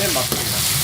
メンマ作ります。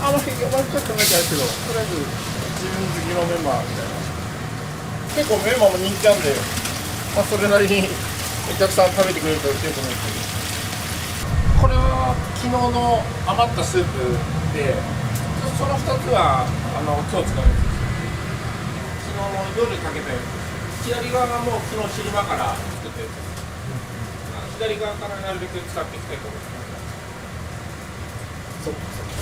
あんまりちょっと考えてないですけど、とりあえず自分好きのメンマみたいな。結構メンマも人気あんで、それなりにお客さん食べてくれると嬉しいと思うんですけど。これは昨日の余ったスープで、その2つは今日使うんです。昨日の夜かけたやつ。左側がもう昨日昼間から作ったやつ。左側からなるべく使っていきたいと思います。そうかそうか。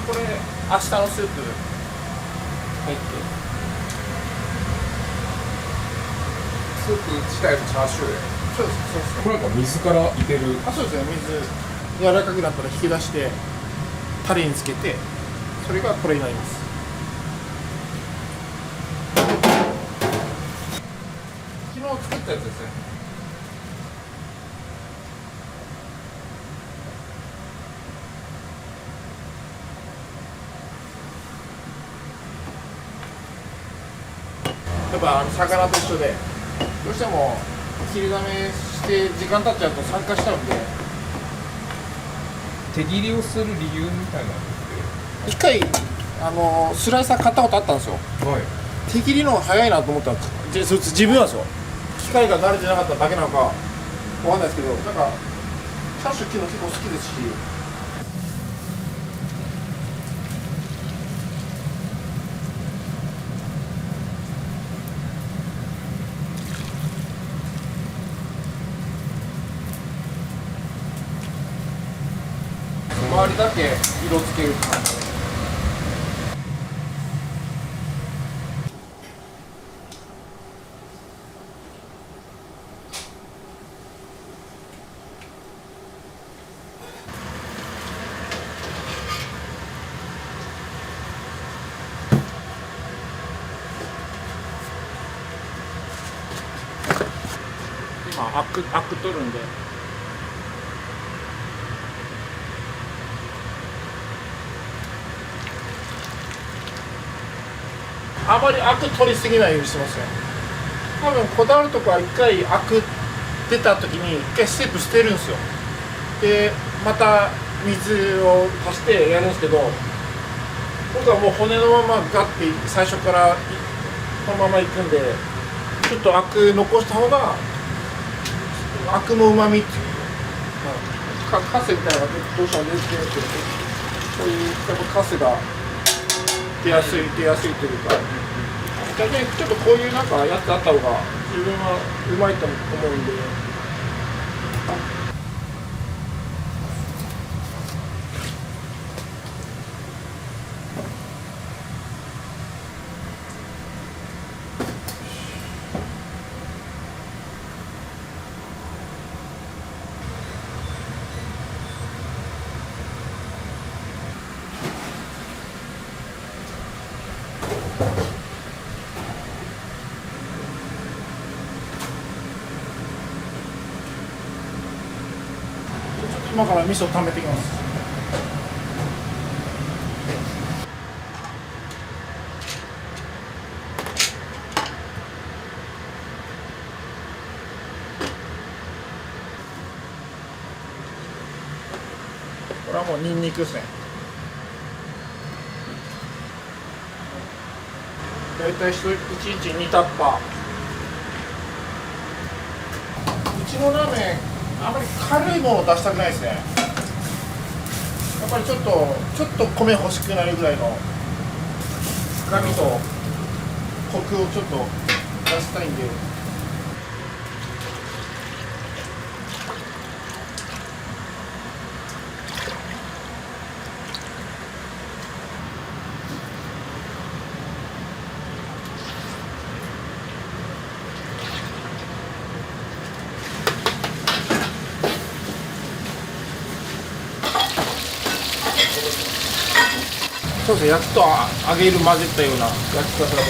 これ明日のスープ入ってスープ自体のチャーシューで、そうですそうです。これなんか水から入れる。そうですね。水柔らかくなったら引き出してタレにつけて、それがこれになります。昨日作ったやつですね。やっぱ魚と一緒で、どうしても切りだめして時間経っちゃうと酸化しちゃうんで、手切りをする理由みたいなの一回スライサー買ったことあったんですよ。はい。手切りの方が早いなと思ったら、そいつ自分なんですよ。機械が慣れてなかっただけなのかわかんないですけど、なんかチャーシュー切るの結構好きですし。周りだけ色つける感じで。今アク取るんで。あまりアク取りすぎないようにしてますね。多分こだわるとこは一回アク出た時に一回スープ捨てるんですよ。でまた水を足してやるんですけど、僕はもう骨のままガッて最初からこのままいくんで、ちょっとアク残した方がアクのうまみっていうか、カスみたいなのがどうしても出てきてるんですけど、こういうやっぱカスが出やすいというか、逆にちょっとこういうなんかやつあった方が自分はうまいと思うんで。今から味噌を溜めていきます。これはもうニンニクですね。だいたい1日2タッパー。うちのラーメンあまり軽いものを出したくないですね。やっぱりちょっと米欲しくなるぐらいの深みとコクをちょっと出したいんで。そうですね、焼きと揚げる混ぜたような焼き方で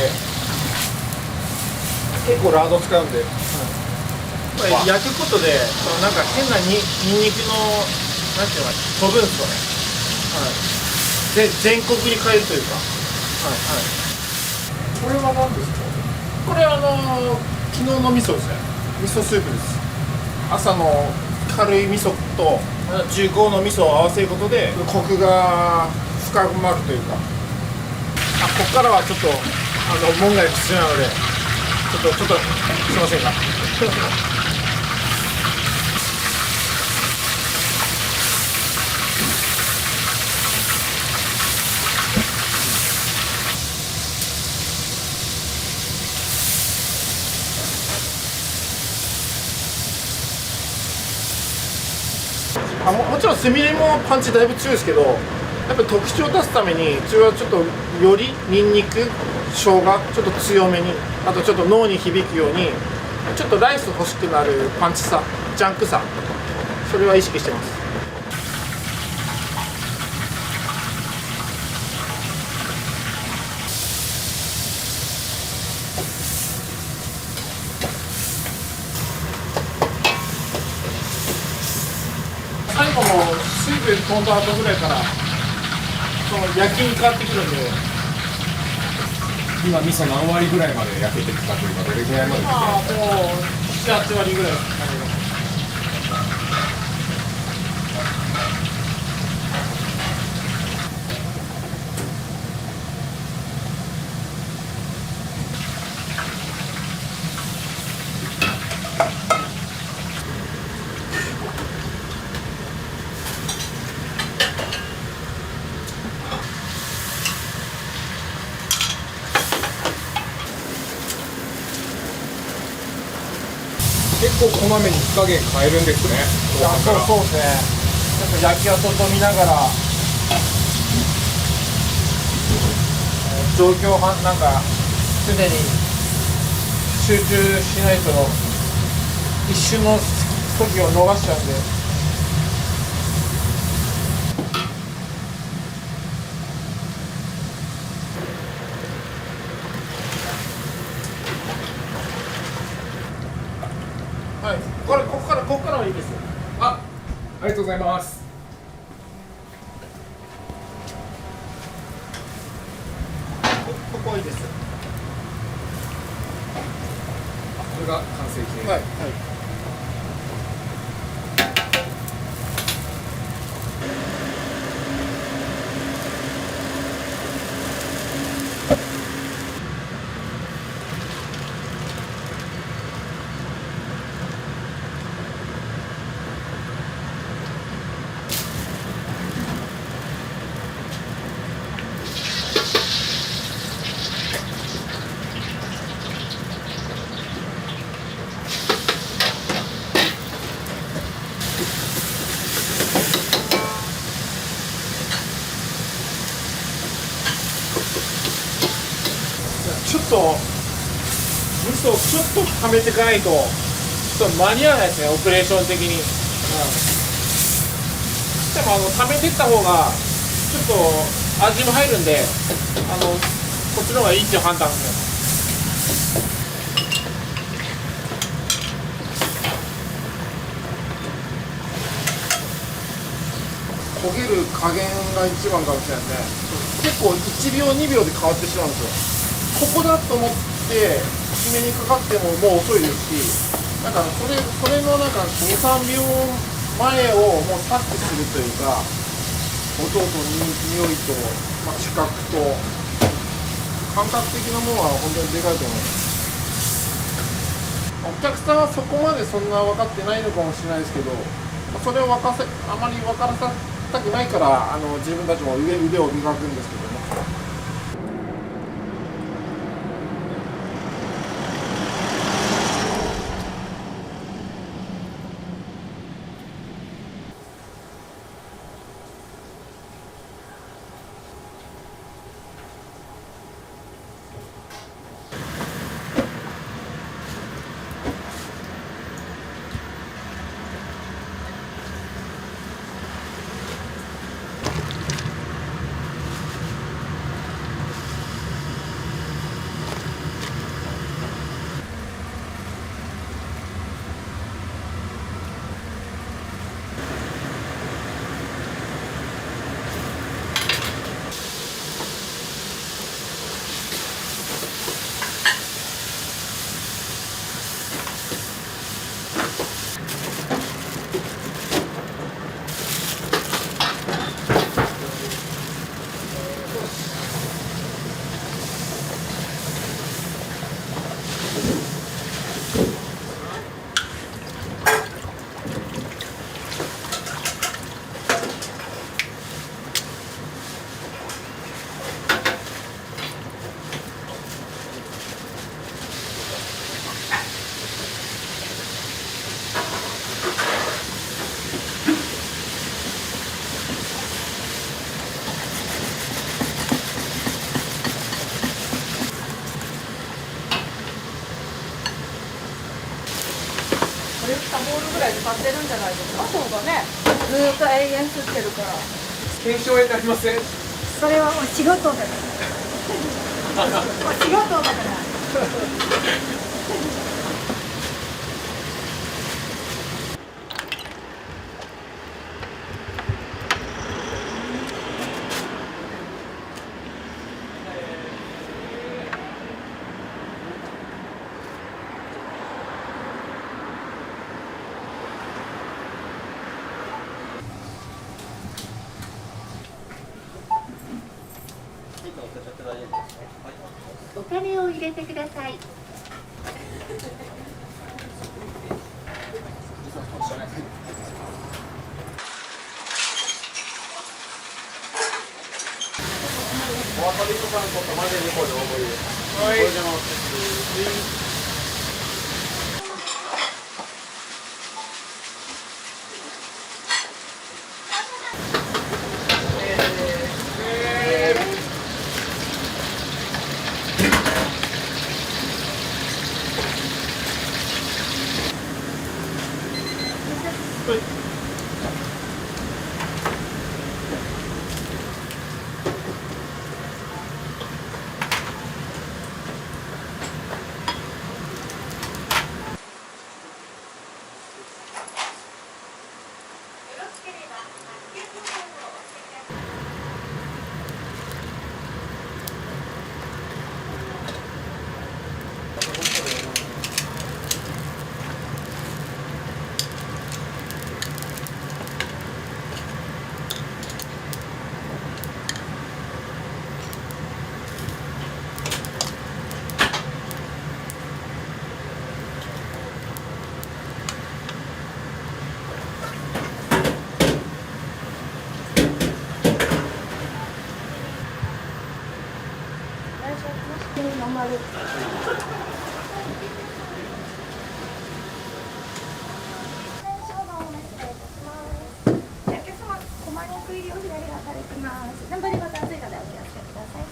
結構ラード使うんで、これ焼くことでそのなんか変なにんにくのなんていうのか飛ぶんですよね、はい、で全国に変えるというか、はいはい、これは何ですか？これ昨日の味噌ですね。味噌スープです。朝の軽い味噌と15の味噌を合わせることでコクが深まるというか。ここからはちょっと門外不出なのでちょっとすいませんがもちろんすみれもパンチだいぶ強いですけど、やっぱり特徴を出すためにうちはちょっとよりニンニク生姜ちょっと強めに、あとちょっと脳に響くようにちょっとライス欲しくなるパンチさ、ジャンクさ、それは意識してます。最後の水分飛んだ後ぐらいからその焼きに変わってくるんで、今味噌何割ぐらいまで焼けてきたというか、どれぐらいまで？もう7、8割ぐらいですかね。結構こまめに火加減変えるんですね。そうですね。やっぱ焼き跡と見ながら状況なんか常に集中しないと一瞬の時を逃しちゃうんで。はい、ここからはいいですよ。ありがとうございます。ここはいいですよ。これが完成形。はいはい。ちょっと味噌をちょっと溜めていかないとちょっと間に合わないですね、オペレーション的に。でも溜めていった方がちょっと味も入るんで、こっちの方がいいっていう判断ですね。焦げる加減が一番かもしれないですね。結構1秒2秒で変わってしまうんですよ。ここだと思って決めにかかってももう遅いですし、なんかそれのなんか2、3秒前をもう察知するというか、音と匂いと、視覚と感覚的なものは本当にでかいと思います。お客さんはそこまでそんな分かってないのかもしれないですけど、それをあまり分からさたくないから自分たちも腕を磨くんですけどね。言ったボールぐらいで買ってるんじゃないですか。そうだね。ずーっと永遠吸ってるから。検証になりません？それはお仕事だから。お仕事だから。お金を入れてください。お分かりさんとマジでこれ覚える。はい。これでも。ナンバリボタン追加でお気をつけください。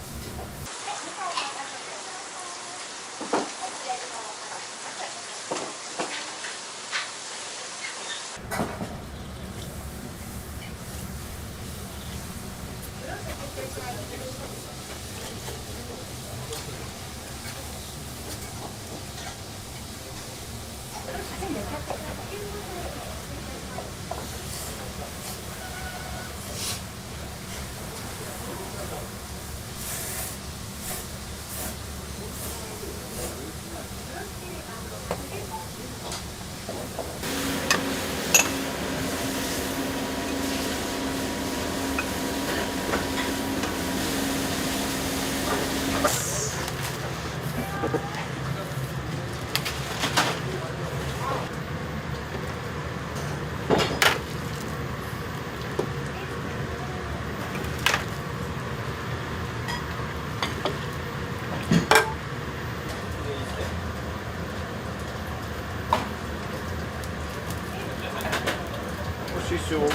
師匠。こ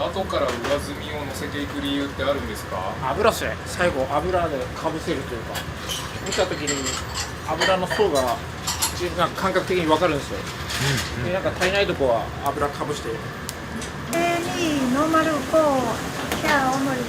れ後から上澄みを乗せていく理由ってあるんですか？油っすね。最後油でかぶせるというか、見た時に油の層がなんか感覚的に分かるんですよ。でなんか足りないとこは油かぶして。2ノーマル5キャー大盛り。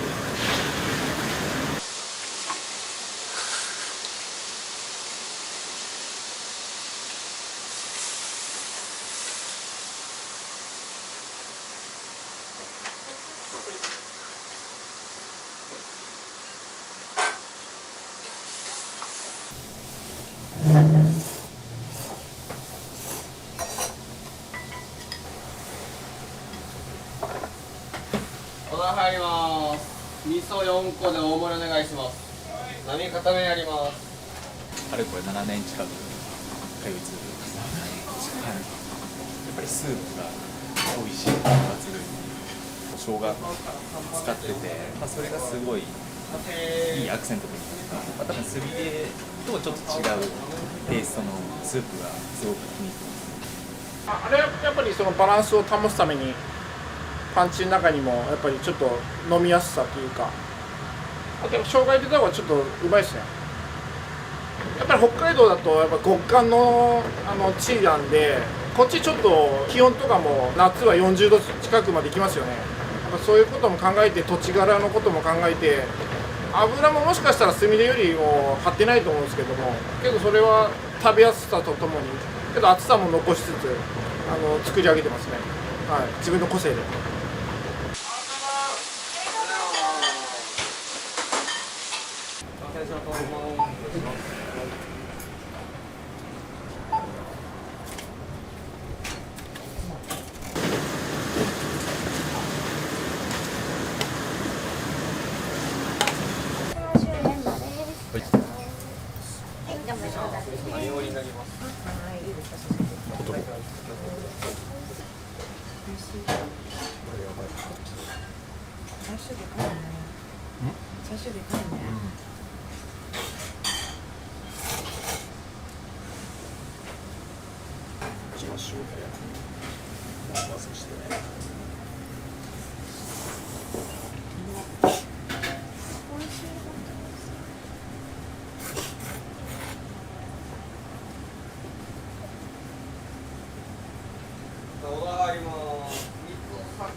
お題入ります。味噌4個で大盛りお願いします。波固めやります。あれこれ7年近く通い続けてます。やっぱりスープが美味しい、抜群に生姜使ってて、それがすごいいいアクセントというか、多分炭でとちょっと違うテイストのスープがすごく気に入ってます。あれはやっぱりそのバランスを保つためにパンチの中にもやっぱりちょっと飲みやすさというか、でも生姜入れた方がちょっとうまいですね。やっぱり北海道だとやっぱ極寒の地なんで、こっちちょっと気温とかも夏は40度近くまで行きますよね。やっぱそういうことも考えて、土地柄のことも考えて、油ももしかしたら炭火よりも張ってないと思うんですけども、けどそれは食べやすさとともに、けど厚さも残しつつ作り上げてますね。はい、自分の個性で。何折りになります。最初でかいね。しましょうね。まずしてね。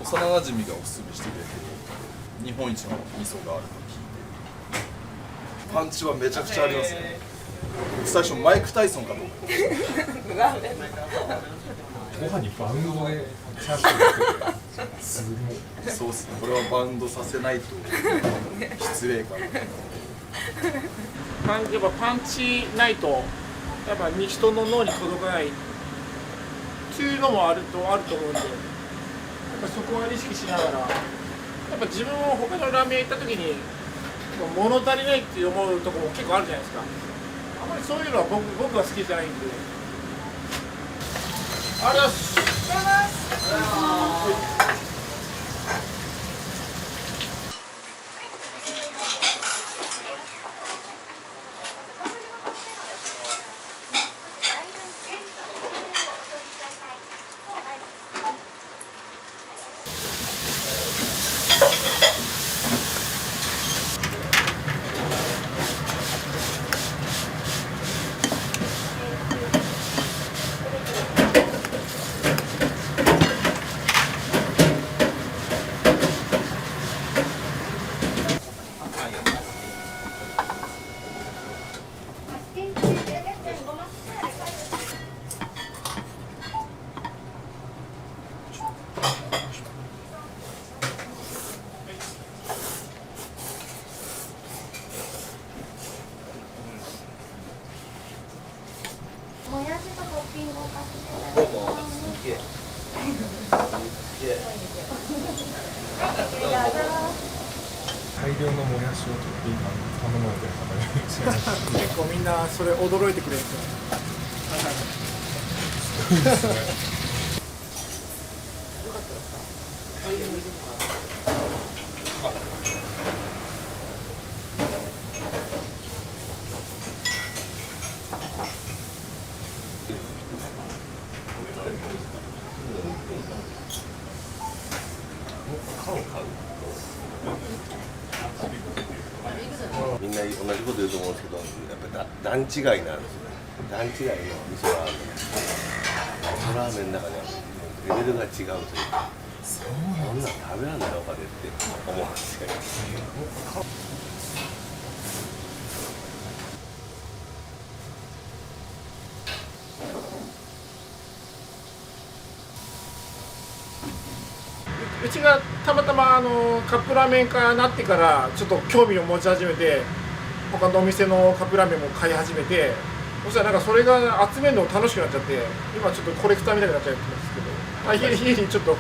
幼馴染がおすすめしてくれてる日本一の味噌があると聞いて、パンチはめちゃくちゃありますね。最初マイク・タイソンかと思ってご飯にバウンドでチャーシューがすごい。そうっすね、これはバウンドさせないと失礼かな。やっぱパンチないとやっぱ人の脳に届かないっていうのもあると思うんで、やっぱそこは意識しながら、やっぱ自分も他のラーメン屋行った時に物足りないって思うところも結構あるじゃないですか。あまりそういうのは僕は好きじゃないんで。ありがとうございます。もやしとトッピングをかけてください。大量のもやしをトッピング頼まれてる方がいらっしゃいます。結構みんなそれ驚いてくれるんですよ。みんな同じこと言うと思うんですけど、やっぱ段違いなんですよ。段違いの味噌ラーメン。味噌ラーメンの中でレベルが違うというか、そんなん食べらんないのかねって思うんですよ。うちがたまたまカップラーメン化になってからちょっと興味を持ち始めて、他のお店のカップラーメンも買い始めて、そしたらなんかそれが集めるの楽しくなっちゃって、今ちょっとコレクターみたいになっちゃうんですけど、まあ、家にちょっと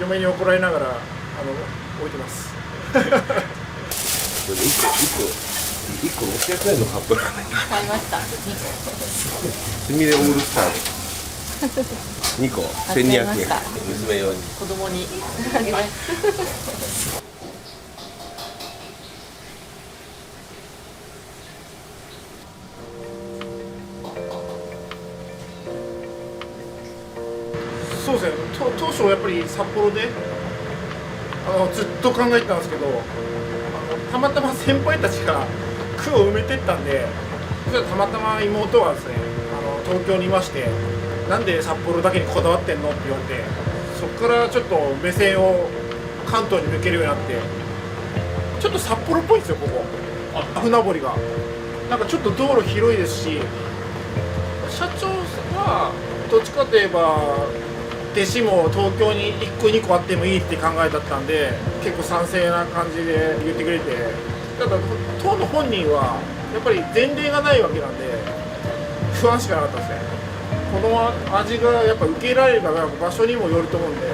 嫁に怒られながら置いてます。これ1個600円のカップラーメン。買いました。すみれオールスター2個1200円。娘用に。子供にあげます。そうですね、当初やっぱり札幌でずっと考えてたんですけど、たまたま先輩たちが区を埋めてったんで、それたまたま妹がですね東京にいまして、なんで札幌だけにこだわってんのって言われて、そこからちょっと目線を関東に向けるようになって、ちょっと札幌っぽいんですよここ。船堀がなんかちょっと道路広いですし、社長はどっちかといえば弟子も東京に1個2個あってもいいって考えだったんで、結構賛成な感じで言ってくれて、ただ当の本人はやっぱり前例がないわけなんで不安しかなかったですね。この味がやっぱ受け入れられるかが場所にもよると思うんで。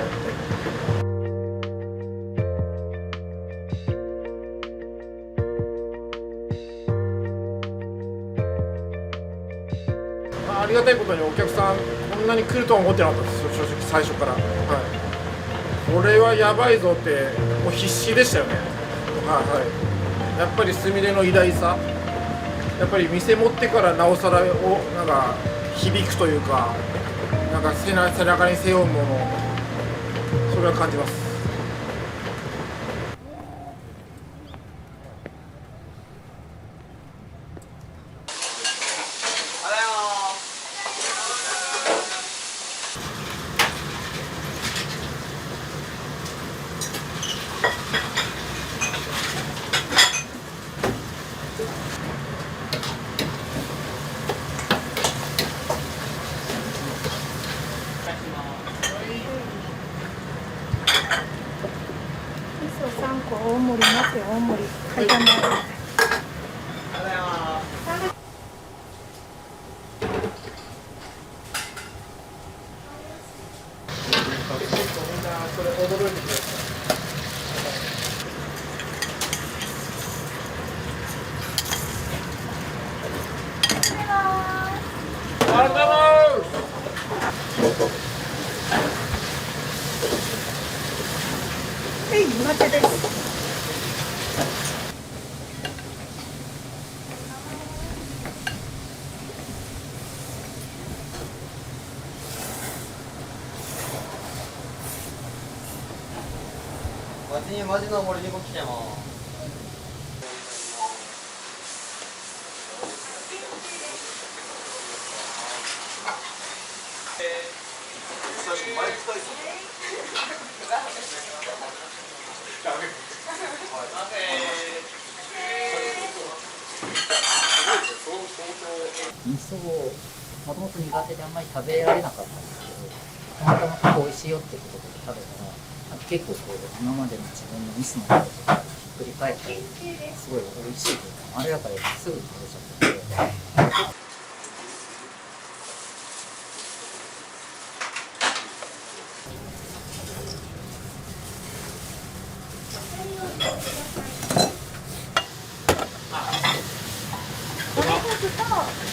ありがたいことにお客さんこんなに来るとは思ってなかったです、正直最初から。はい、これはやばいぞってもう必死でしたよね。はい、やっぱりすみれの偉大さ、やっぱり店持ってからなおさらをなんか響くというか、なんか背中に背負うもの、それは感じます。味噌3個大盛りますよ、大盛り。はい、頑張れ。みんなそれ驚いてくれた。ありがとうございます。はい、抹茶です。マジにマジの森にも来てます。味噌をもともと苦手であんまり食べられなかったんですけど、たまたま美味しいよってことで食べたら、結構こう今までの自分のミスのこととかひっくり返ったり、すごい美味しいというか、まろやかですぐに食べちゃってて。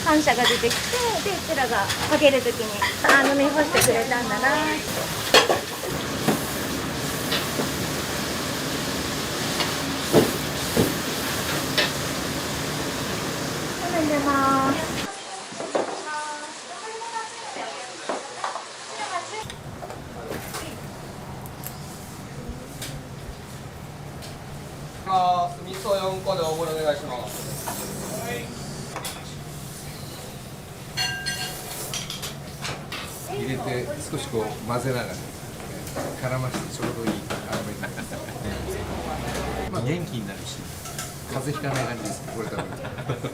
感謝が出てきて、で、うちらがあげるときに飲み干してくれたんだな。飲んでます。味噌4個で大盛りお願いします。入れて少しこう混ぜながら絡ましてちょうどいい甘めに、まあ、元気になるし風邪ひかない感じですね、これ食べると。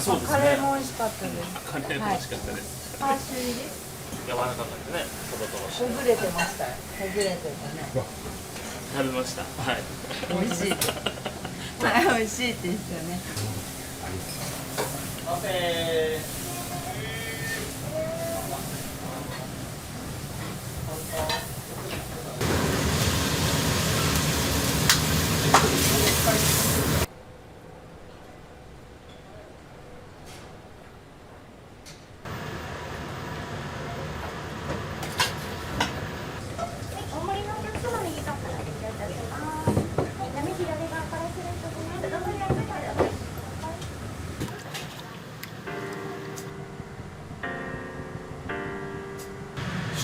そうですね。カレーも美味しかったです。カレーも美味しかったです。チャーシュー入り。柔らかかったね。トロトロして。ほぐれてましたよ。ほぐれてたね。食べました。はい。美味しい。はい、美味しいって言ってたね。カフェ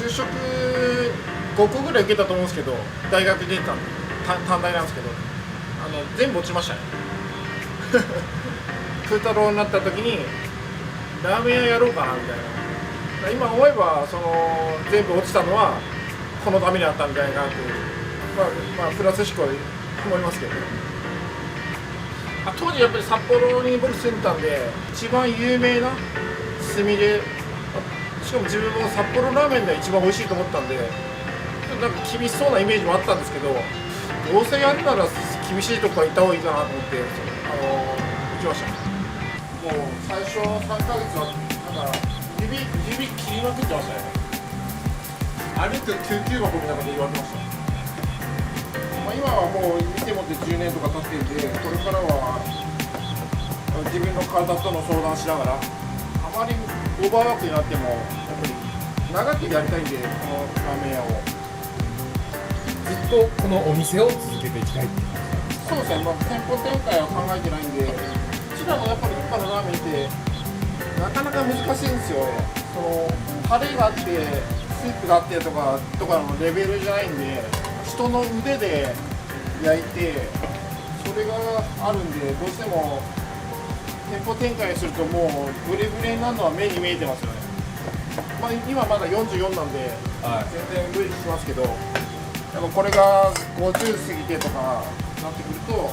就職5個ぐらい受けたと思うんですけど、大学出てたんで短大なんですけど、全部落ちましたね空太郎になった時にラーメン屋やろうかなみたいな。今思えば全部落ちたのはこのためにあったみたいなっていう、まあプラス思考で思いますけど、当時やっぱり札幌に僕住んでたんで、一番有名なすみれ、しかも自分も札幌ラーメンが一番美味しいと思ったんで、なんか厳しそうなイメージもあったんですけど、どうせやるなら厳しいとこは行った方がいいかなと思って行きました。もう最初3ヶ月はなんか指切りまくってましたね。歩く救急箱みたいなこと言われてました。今はもう見てもって10年とか経ってるんで、これからは自分の体との相談しながら、あまりオーバーワークになってもやっぱり長くやりたいんで、このラーメン屋をずっとこのお店を続けていきたいっていうそうですね、店舗展開は考えてないんで、うちらのやっぱり一般のラーメンってなかなか難しいんですよね。タレがあってスープがあってとかのレベルじゃないんで、人の腕で焼いてそれがあるんで、どうしても店舗展開するともうブレブレになるのは目に見えてますよね。今まだ44なんで、全然無理しますけど、やっぱこれが50過ぎてとかなってくると、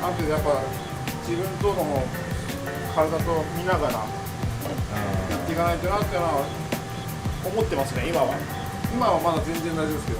ある程度やっぱ自分との体と見ながらやっていかないとなっていうのは思ってますね。今はまだ全然大丈夫ですけど。